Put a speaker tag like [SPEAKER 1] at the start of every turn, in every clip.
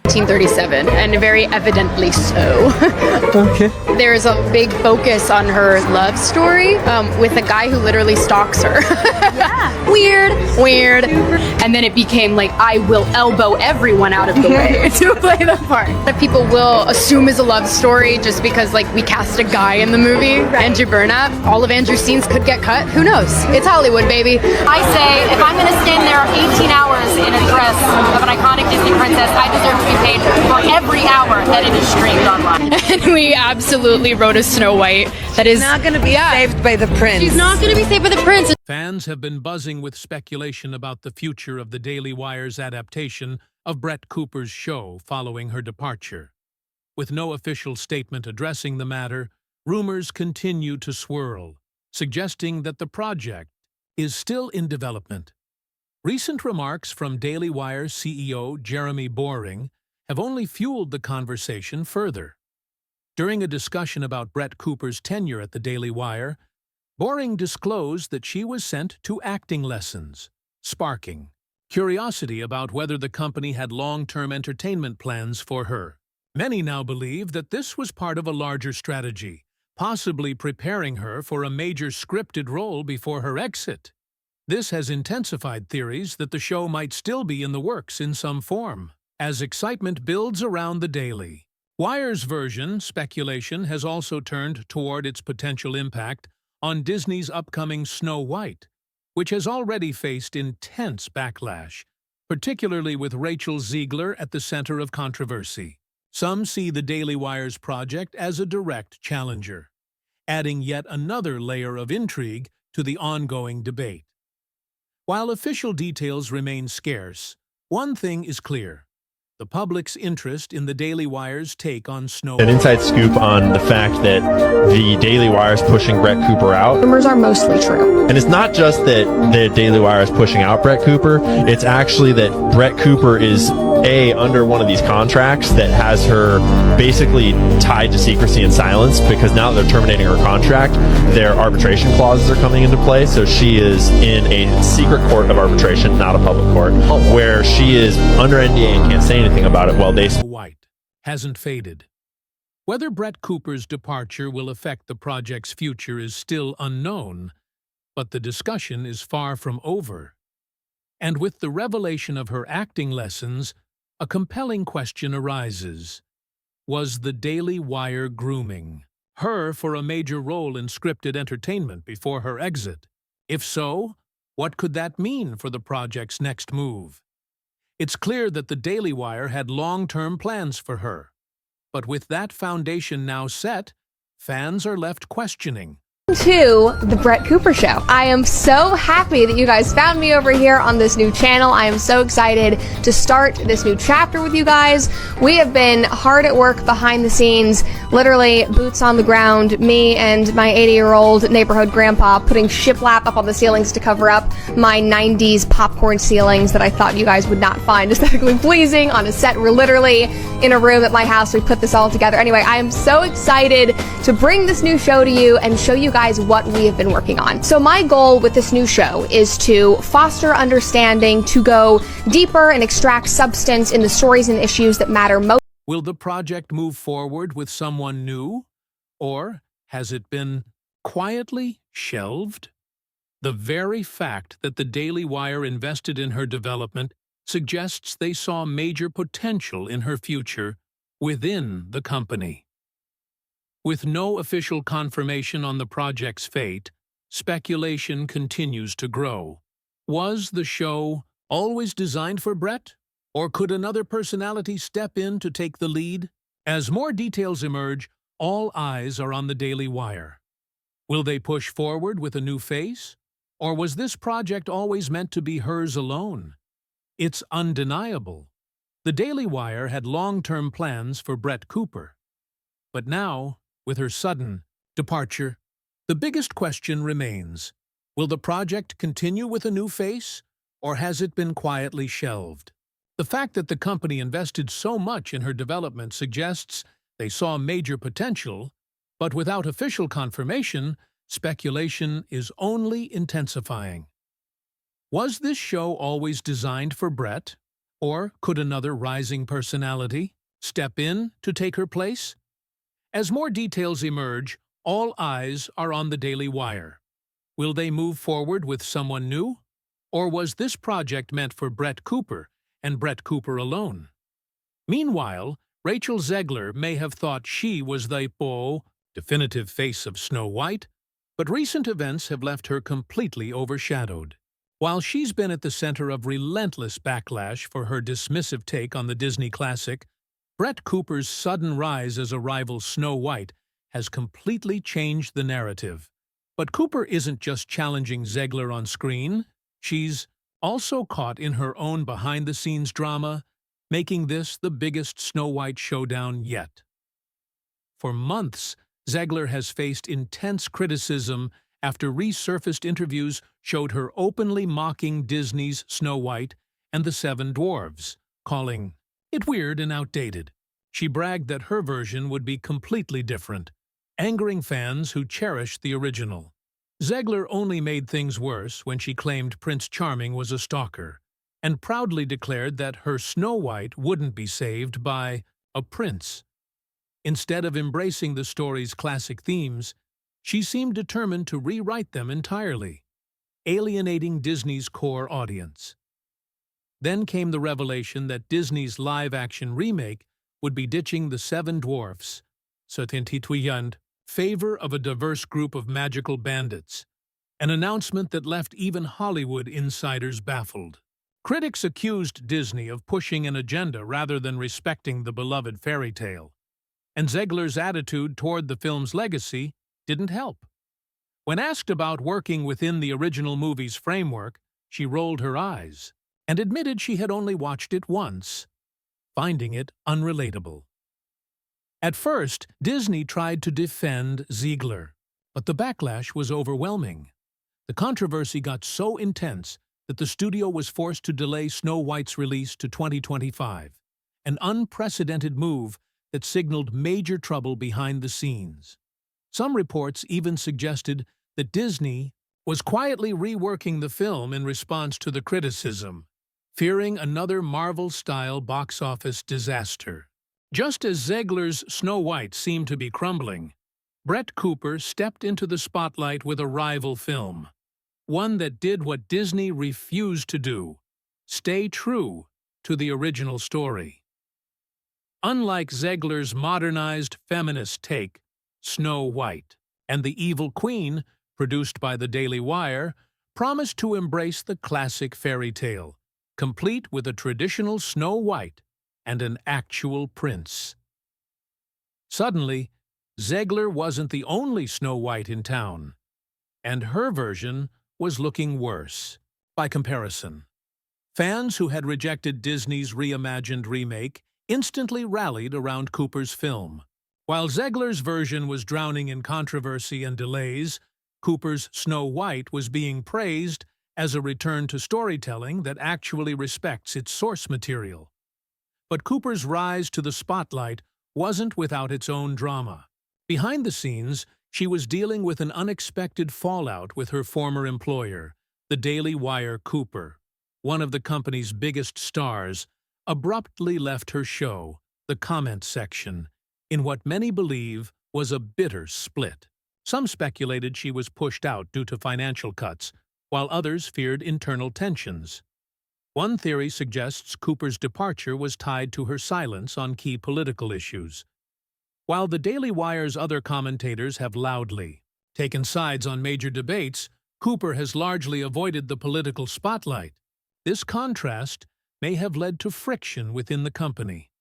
[SPEAKER 1] 1937, and very evidently so.
[SPEAKER 2] Okay.
[SPEAKER 1] There's a big focus on her love story with a guy who literally stalks her.
[SPEAKER 3] Yeah.
[SPEAKER 1] Weird. And then it became like, I will elbow everyone out of the way to play the part. That people will assume is a love story just because like we cast a guy in the movie, Andrew Burnap. All of Andrew's scenes could get cut. Who knows? It's Hollywood, baby.
[SPEAKER 3] I say, if I'm going to stand there 18 hours in a dress of an iconic Disney princess, I deserve to be paid for every hour that it is streamed online.
[SPEAKER 1] And we absolutely wrote a Snow White that is
[SPEAKER 4] not going to be saved by the prince.
[SPEAKER 1] She's not going to be saved by the prince.
[SPEAKER 5] Fans have been buzzing with speculation about the future of the Daily Wire's adaptation of Brett Cooper's show following her departure. With no official statement addressing the matter, rumors continue to swirl, suggesting that the project is still in development. Recent remarks from Daily Wire CEO Jeremy Boring have only fueled the conversation further. During a discussion about Brett Cooper's tenure at the Daily Wire, Boring disclosed that she was sent to acting lessons, sparking curiosity about whether the company had long-term entertainment plans for her. Many now believe that this was part of a larger strategy, possibly preparing her for a major scripted role before her exit. This has intensified theories that the show might still be in the works in some form. As excitement builds around the Daily Wire's version, speculation has also turned toward its potential impact on Disney's upcoming Snow White, which has already faced intense backlash, particularly with Rachel Zegler at the center of controversy. Some see the Daily Wire's project as a direct challenger, adding yet another layer of intrigue to the ongoing debate. While official details remain scarce, one thing is clear: the public's interest in the Daily Wire's take on Snow White.
[SPEAKER 2] An inside scoop on the fact that the Daily Wire is pushing Brett Cooper out.
[SPEAKER 1] Rumors are mostly true.
[SPEAKER 2] And it's not just that the Daily Wire is pushing out Brett Cooper, it's actually that Brett Cooper is under one of these contracts that has her basically tied to secrecy and silence, because now that they're terminating her contract, their arbitration clauses are coming into play. So she is in a secret court of arbitration, not a public court, where she is under NDA and can't say anything about it while they...
[SPEAKER 5] White hasn't faded. Whether Brett Cooper's departure will affect the project's future is still unknown, but the discussion is far from over. And with the revelation of her acting lessons, a compelling question arises. Was the Daily Wire grooming her for a major role in scripted entertainment before her exit? If so, what could that mean for the project's next move? It's clear that the Daily Wire had long-term plans for her. But with that foundation now set, fans are left questioning.
[SPEAKER 6] To the Brett Cooper Show. I am so happy that you guys found me over here on this new channel. I am so excited to start this new chapter with you guys. We have been hard at work behind the scenes, literally boots on the ground, me and my 80-year-old neighborhood grandpa putting shiplap up on the ceilings to cover up my 90s popcorn ceilings that I thought you guys would not find aesthetically pleasing on a set. We're literally in a room at my house. We put this all together. Anyway, I am so excited to bring this new show to you and show you guys what we have been working on. So my goal with this new show is to foster understanding, to go deeper and extract substance in the stories and issues that matter most.
[SPEAKER 5] Will the project move forward with someone new, or has it been quietly shelved? The very fact that the Daily Wire invested in her development suggests they saw major potential in her future within the company. With no official confirmation on the project's fate, speculation continues to grow. Was the show always designed for Brett, or could another personality step in to take the lead? As more details emerge, all eyes are on the Daily Wire. Will they push forward with a new face, or was this project always meant to be hers alone? It's undeniable. The Daily Wire had long-term plans for Brett Cooper. But now, with her sudden departure, the biggest question remains: will the project continue with a new face, or has it been quietly shelved? The fact that the company invested so much in her development suggests they saw major potential, but without official confirmation, speculation is only intensifying. Was this show always designed for Brett, Or could another rising personality step in to take her place? As more details emerge, all eyes are on the Daily Wire. Will they move forward with someone new? Or was this project meant for Brett Cooper and Brett Cooper alone? Meanwhile, Rachel Zegler may have thought she was the definitive face of Snow White, but recent events have left her completely overshadowed. While she's been at the center of relentless backlash for her dismissive take on the Disney classic, Brett Cooper's sudden rise as a rival Snow White has completely changed the narrative. But Cooper isn't just challenging Zegler on screen, she's also caught in her own behind-the-scenes drama, making this the biggest Snow White showdown yet. For months, Zegler has faced intense criticism after resurfaced interviews showed her openly mocking Disney's Snow White and the Seven Dwarfs, calling it weird and outdated. She bragged that her version would be completely different, angering fans who cherished the original. Zegler only made things worse when she claimed Prince Charming was a stalker, and proudly declared that her Snow White wouldn't be saved by a prince. Instead of embracing the story's classic themes, she seemed determined to rewrite them entirely, alienating Disney's core audience. Then came the revelation that Disney's live-action remake would be ditching the Seven Dwarfs, in favor of a diverse group of magical bandits, an announcement that left even Hollywood insiders baffled. Critics accused Disney of pushing an agenda rather than respecting the beloved fairy tale, and Zegler's attitude toward the film's legacy didn't help. When asked about working within the original movie's framework, she rolled her eyes and admitted she had only watched it once, finding it unrelatable. At first, Disney tried to defend Zegler, but the backlash was overwhelming. The controversy got so intense that the studio was forced to delay Snow White's release to 2025, an unprecedented move that signaled major trouble behind the scenes. Some reports even suggested that Disney was quietly reworking the film in response to the criticism, fearing another Marvel-style box office disaster. Just as Zegler's Snow White seemed to be crumbling, Brett Cooper stepped into the spotlight with a rival film, one that did what Disney refused to do: stay true to the original story. Unlike Zegler's modernized feminist take, Snow White and the Evil Queen, produced by the Daily Wire, promised to embrace the classic fairy tale, complete with a traditional Snow White and an actual prince. Suddenly, Zegler wasn't the only Snow White in town, and her version was looking worse by comparison. Fans who had rejected Disney's reimagined remake instantly rallied around Cooper's film. While Zegler's version was drowning in controversy and delays, Cooper's Snow White was being praised as a return to storytelling that actually respects its source material. But Cooper's rise to the spotlight wasn't without its own drama. Behind the scenes, she was dealing with an unexpected fallout with her former employer, the Daily Wire. Cooper, one of the company's biggest stars, abruptly left her show, the comment section, in what many believe was a bitter split. Some speculated she was pushed out due to financial cuts, while others feared internal tensions. One theory suggests Cooper's departure was tied to her silence on key political issues. While the Daily Wire's other commentators have loudly taken sides on major debates, Cooper has largely avoided the political spotlight. This contrast may have led to friction within the company,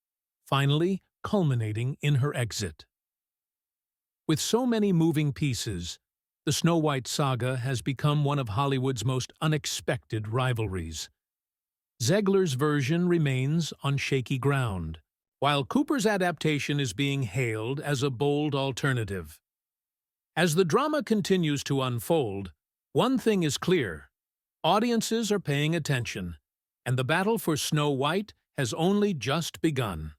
[SPEAKER 5] finally culminating in her exit. With so many moving pieces, the Snow White saga has become one of Hollywood's most unexpected rivalries. Zegler's version remains on shaky ground, while Cooper's adaptation is being hailed as a bold alternative. As the drama continues to unfold, one thing is clear: audiences are paying attention, and the battle for Snow White has only just begun.